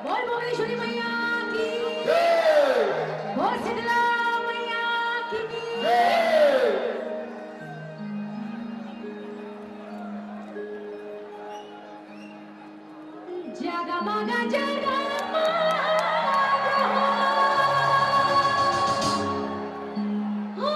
बोल भुवनेश्वरी मैया की जय। बोल शीतला मैया की जय। जगमगा जगमगा हो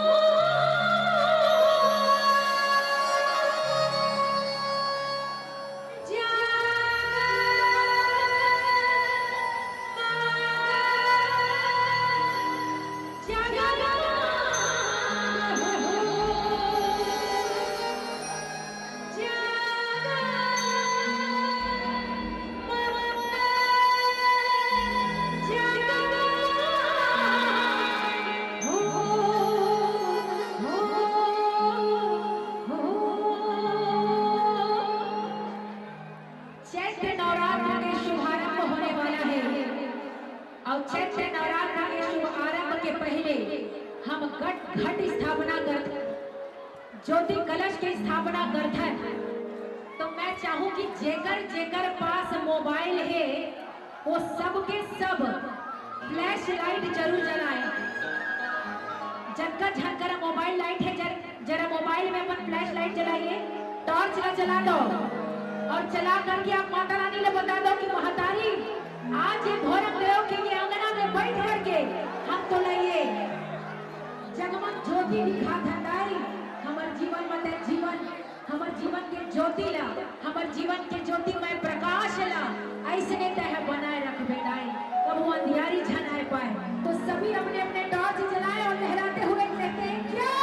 चैत्र नवरात्र के शुभारंभ होने वाला है और चैत्र नवरात्र के शुभ आरंभ के पहले हम घट स्थापना कर ज्योति कलश की स्थापना करते हैं। तो मैं चाहूं कि जेकर जेकर पास मोबाइल है वो सब के सब फ्लैश लाइट जरूर जलाएं। झटका झटका मोबाइल लाइट है, जरा मोबाइल में अपन फ्लैश लाइट जलाइए, टॉर्च का जला दो और चला करके आप माता रानी ने बता दो कि महतारी आज ये भोरक देव के ये अंगना में बैठ करके हम तो लाइए जगमग ज्योति दिखा धंधाई हमार जीवन मत जीवन हमार जीवन के ज्योति ला हमार जीवन के ज्योति में प्रकाश ला ऐसे तह बनाए रख बेटाई कब वो अंधियारी झनाए पाए। तो सभी अपने अपने टॉर्च जलाए और लहराते हुए कहते हैं क्या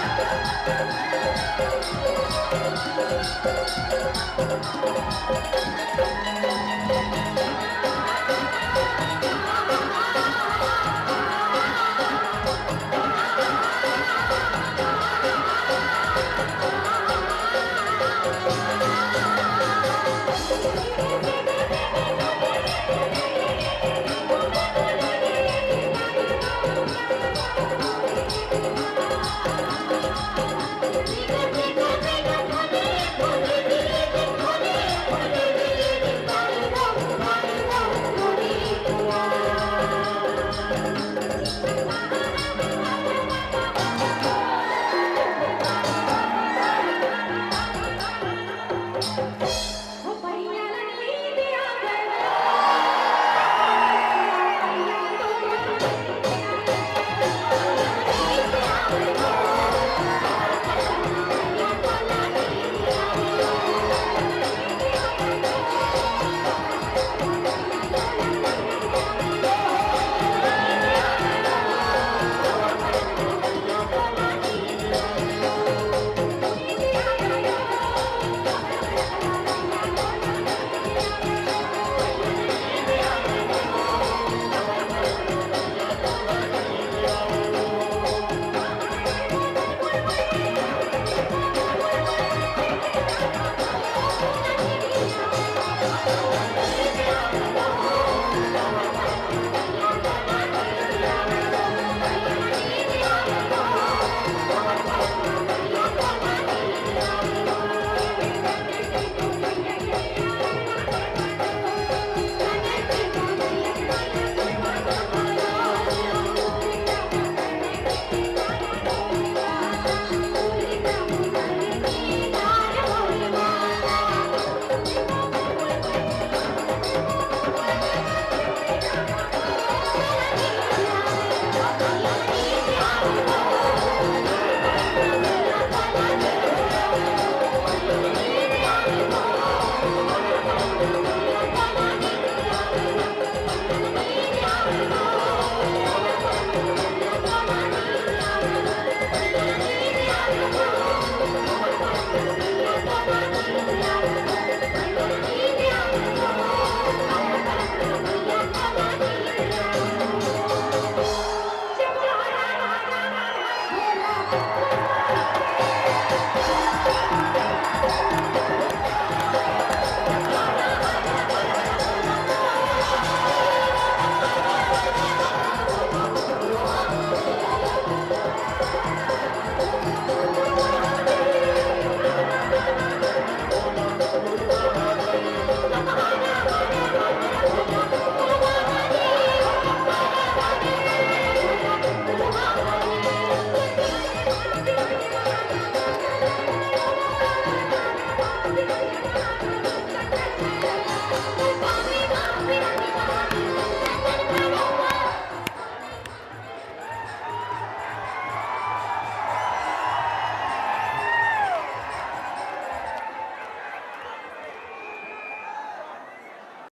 Hey!